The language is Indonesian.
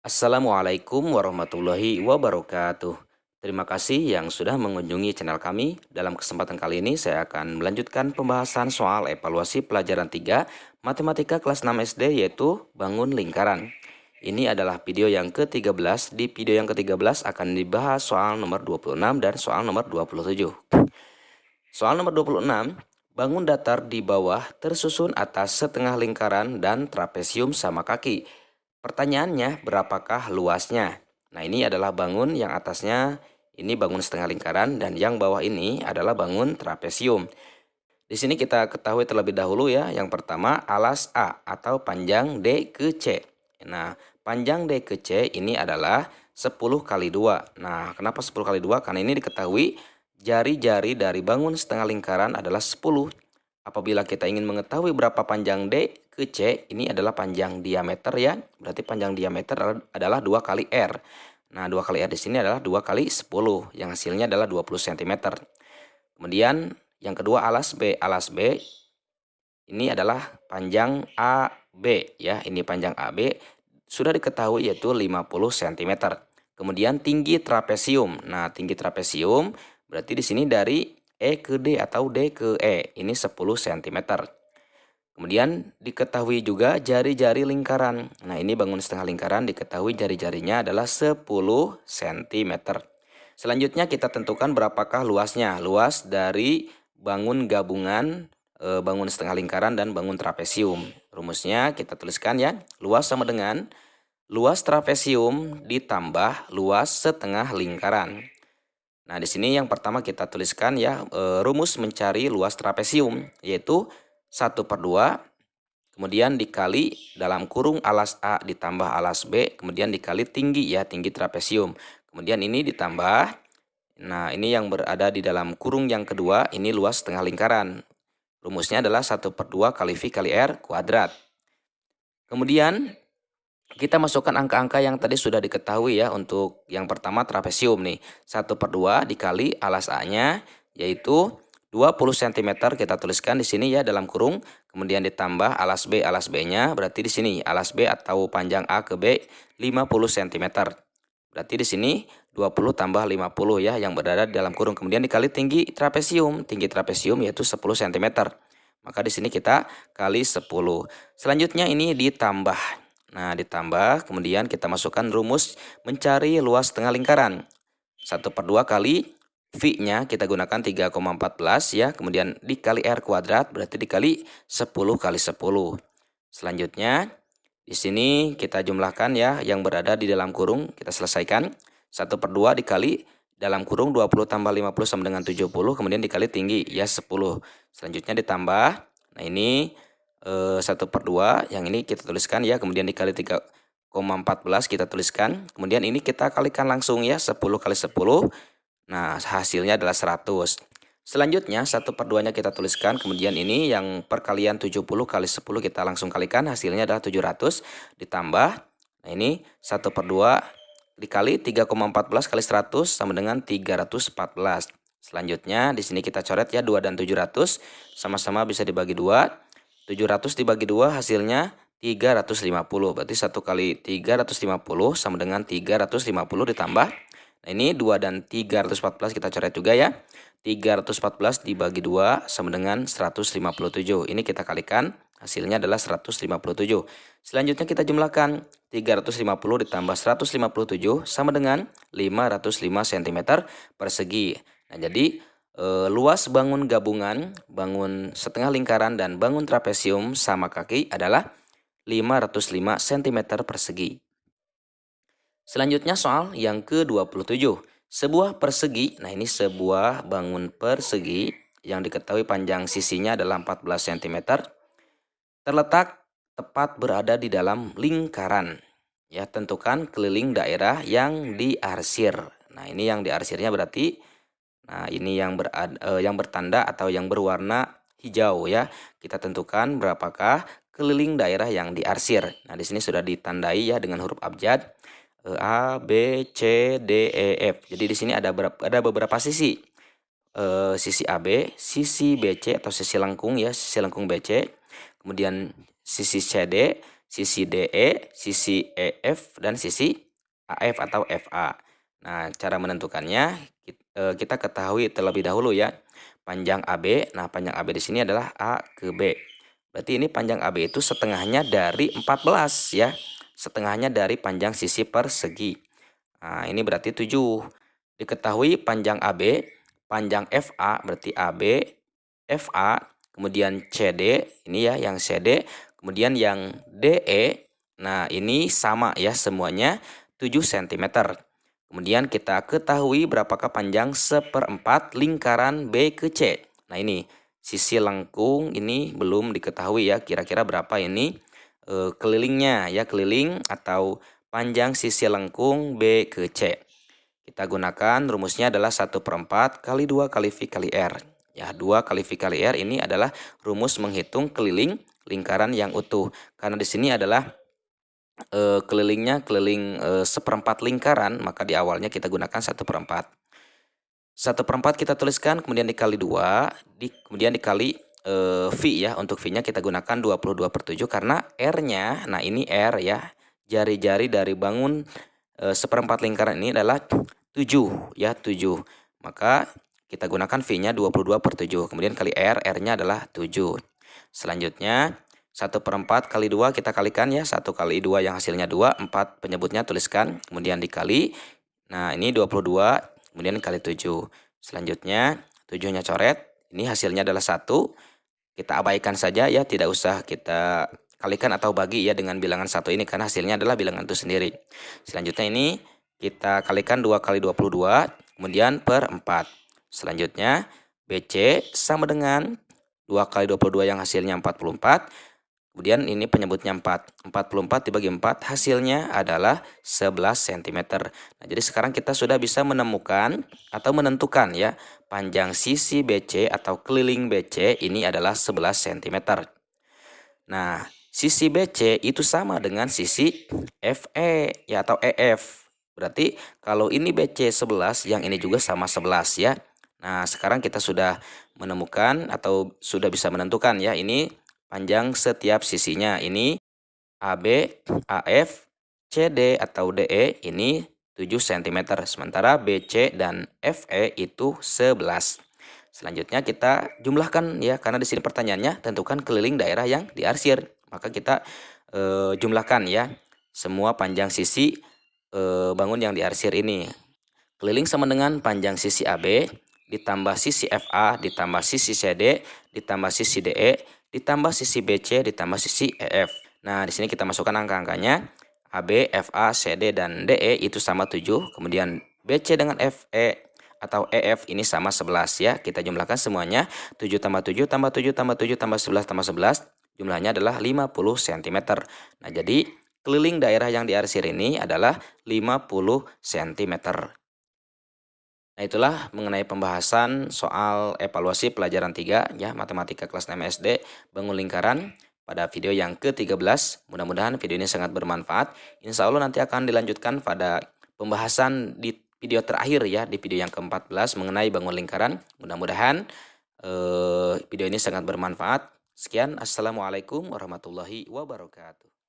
Assalamualaikum warahmatullahi wabarakatuh. Terima kasih yang sudah mengunjungi channel kami. Dalam kesempatan kali ini saya akan melanjutkan pembahasan soal evaluasi pelajaran 3 Matematika kelas 6 SD yaitu bangun lingkaran. Ini adalah video yang ke-13. Di video yang ke-13 akan dibahas soal nomor 26 dan soal nomor 27. Soal nomor 26, bangun datar di bawah tersusun atas setengah lingkaran dan trapesium sama kaki. Pertanyaannya, berapakah luasnya? Nah, ini adalah bangun yang atasnya ini bangun setengah lingkaran dan yang bawah ini adalah bangun trapesium. Di sini kita ketahui terlebih dahulu ya. Yang pertama, alas A atau panjang D ke C. Nah, panjang D ke C ini adalah 10 kali 2. Nah, kenapa 10 kali 2? Karena ini diketahui jari-jari dari bangun setengah lingkaran adalah 10. Apabila kita ingin mengetahui berapa panjang D ke C, ini adalah panjang diameter ya. Berarti panjang diameter adalah 2 kali R. Nah, 2 kali R di sini adalah 2 kali 10, yang hasilnya adalah 20 cm. Kemudian yang kedua alas B. Alas B ini adalah panjang AB ya. Ini panjang AB sudah diketahui yaitu 50 cm. Kemudian tinggi trapesium. Nah, tinggi trapesium berarti di sini dari E ke D atau D ke E. Ini 10 cm. Kemudian diketahui juga jari-jari lingkaran. Nah, ini bangun setengah lingkaran diketahui jari-jarinya adalah 10 cm. Selanjutnya kita tentukan berapakah luasnya. Luas dari bangun gabungan bangun setengah lingkaran dan bangun trapesium. Rumusnya kita tuliskan ya. Luas sama dengan luas trapesium ditambah luas setengah lingkaran. Nah, di sini yang pertama kita tuliskan ya rumus mencari luas trapesium yaitu 1/2 kemudian dikali dalam kurung alas A ditambah alas B kemudian dikali tinggi ya, tinggi trapesium. Kemudian ini ditambah, nah ini yang berada di dalam kurung yang kedua, ini luas setengah lingkaran. Rumusnya adalah 1/2 kali V kali R kuadrat. Kemudian kita masukkan angka-angka yang tadi sudah diketahui ya. Untuk yang pertama trapesium nih, 1/2 dikali alas A-nya yaitu 20 cm kita tuliskan di sini ya dalam kurung, kemudian ditambah alas B-nya berarti di sini alas B atau panjang A ke B 50 cm. Berarti di sini 20 tambah 50 ya yang berada di dalam kurung, kemudian dikali tinggi trapesium. Tinggi trapesium yaitu 10 cm. Maka di sini kita kali 10. Selanjutnya ini ditambah. Nah, ditambah kemudian kita masukkan rumus mencari luas tengah lingkaran. 1/2 kali V-nya kita gunakan 3,14 ya, kemudian dikali R kuadrat berarti dikali 10 kali 10. Selanjutnya di sini kita jumlahkan ya yang berada di dalam kurung, kita selesaikan. 1/2 dikali dalam kurung 20 tambah 50 sama dengan 70, kemudian dikali tinggi ya 10. Selanjutnya ditambah, nah ini 1/2 yang ini kita tuliskan ya, kemudian dikali 3,14 kita tuliskan. Kemudian ini kita kalikan langsung ya 10 kali 10. Nah, hasilnya adalah 100. Selanjutnya 1/2-nya kita tuliskan, kemudian ini yang perkalian 70 kali 10 kita langsung kalikan, hasilnya adalah 700 ditambah. Nah, ini 1/2 dikali 3,14 kali 100 sama dengan 314. Selanjutnya di sini kita coret ya 2 dan 700 sama-sama bisa dibagi 2. 700 dibagi 2 hasilnya 350. Berarti 1 kali 350 sama dengan 350 ditambah. Nah, ini 2 dan 314 kita coret juga ya. 314 dibagi 2 sama dengan 157. Ini kita kalikan, hasilnya adalah 157. Selanjutnya kita jumlahkan 350 ditambah 157 sama dengan 505 cm persegi. Nah, jadi luas bangun gabungan, bangun setengah lingkaran dan bangun trapesium sama kaki adalah 505 cm persegi. Selanjutnya soal yang ke-27. Sebuah persegi, nah ini sebuah bangun persegi yang diketahui panjang sisinya adalah 14 cm. Terletak tepat berada di dalam lingkaran. Ya, tentukan keliling daerah yang diarsir. Nah, ini yang diarsirnya berarti, nah ini yang bertanda atau yang berwarna hijau ya. Kita tentukan berapakah keliling daerah yang diarsir. Nah, di sini sudah ditandai ya dengan huruf abjad. A, B, C, D, E, F. Jadi di sini ada beberapa sisi. Sisi AB, sisi BC atau sisi lengkung ya, sisi lengkung BC. Kemudian sisi CD, sisi DE, sisi EF, dan sisi AF atau FA. Nah, cara menentukannya kita ketahui terlebih dahulu ya. Panjang AB, nah panjang AB di sini adalah A ke B. Berarti ini panjang AB itu setengahnya dari 14 ya. Setengahnya dari panjang sisi persegi. Nah, ini berarti 7. Diketahui panjang AB, panjang FA berarti AB, FA, kemudian CD, ini ya yang CD, kemudian yang DE. Nah, ini sama ya semuanya 7 cm. Kemudian kita ketahui berapakah panjang seperempat lingkaran B ke C. Nah, ini sisi lengkung ini belum diketahui ya kira-kira berapa ini kelilingnya ya, keliling atau panjang sisi lengkung B ke C. Kita gunakan rumusnya adalah 1/4 kali 2 kali V kali R. Ya, 2 kali V kali R ini adalah rumus menghitung keliling lingkaran yang utuh. Karena di sini adalah kelilingnya keliling seperempat lingkaran, maka di awalnya kita gunakan 1/4. 1/4 kita tuliskan, kemudian dikali 2, kemudian dikali V ya. Untuk V-nya kita gunakan 22/7 karena R-nya, nah ini R ya, jari-jari dari bangun seperempat lingkaran ini adalah 7 ya, 7. Maka kita gunakan V-nya 22/7, kemudian kali R, R-nya adalah 7. Selanjutnya 1/4 kali 2 kita kalikan ya, 1 kali 2 yang hasilnya 2, 4 penyebutnya tuliskan, kemudian dikali, nah ini 22, kemudian kali 7. Selanjutnya 7-nya coret, ini hasilnya adalah 1, kita abaikan saja ya, tidak usah kita kalikan atau bagi ya dengan bilangan 1 ini, karena hasilnya adalah bilangan itu sendiri. Selanjutnya ini kita kalikan 2 kali 22, kemudian per 4. Selanjutnya BC sama dengan 2 kali 22 yang hasilnya 44, kemudian ini penyebutnya 4. 44 dibagi 4 hasilnya adalah 11 cm. Nah, jadi sekarang kita sudah bisa menemukan atau menentukan ya, panjang sisi BC atau keliling BC ini adalah 11 cm. Nah, sisi BC itu sama dengan sisi FE ya atau EF. Berarti kalau ini BC 11, yang ini juga sama 11 ya. Nah, sekarang kita sudah menemukan atau sudah bisa menentukan ya, ini panjang setiap sisinya. Ini AB, AF, CD atau DE ini 7 cm. Sementara BC dan FE itu 11. Selanjutnya kita jumlahkan ya, karena di sini pertanyaannya tentukan keliling daerah yang diarsir. Maka kita jumlahkan ya semua panjang sisi bangun yang diarsir ini. Keliling sama dengan panjang sisi AB ditambah sisi FA ditambah sisi CD ditambah sisi DE ditambah sisi BC ditambah sisi EF. Nah, di sini kita masukkan angka-angkanya. AB, FA, CD dan DE itu sama 7, kemudian BC dengan FE atau EF ini sama 11 ya. Kita jumlahkan semuanya, 7 tambah 7 tambah 7 tambah 7 tambah 11 tambah 11, jumlahnya adalah 50 cm. Nah, jadi keliling daerah yang diarsir ini adalah 50 cm. Nah, itulah mengenai pembahasan soal evaluasi pelajaran 3 ya, matematika kelas 6 SD, bangun lingkaran pada video yang ke-13. Mudah-mudahan video ini sangat bermanfaat. Insya Allah nanti akan dilanjutkan pada pembahasan di video terakhir ya, di video yang ke-14 mengenai bangun lingkaran. Mudah-mudahan video ini sangat bermanfaat. Sekian, assalamualaikum warahmatullahi wabarakatuh.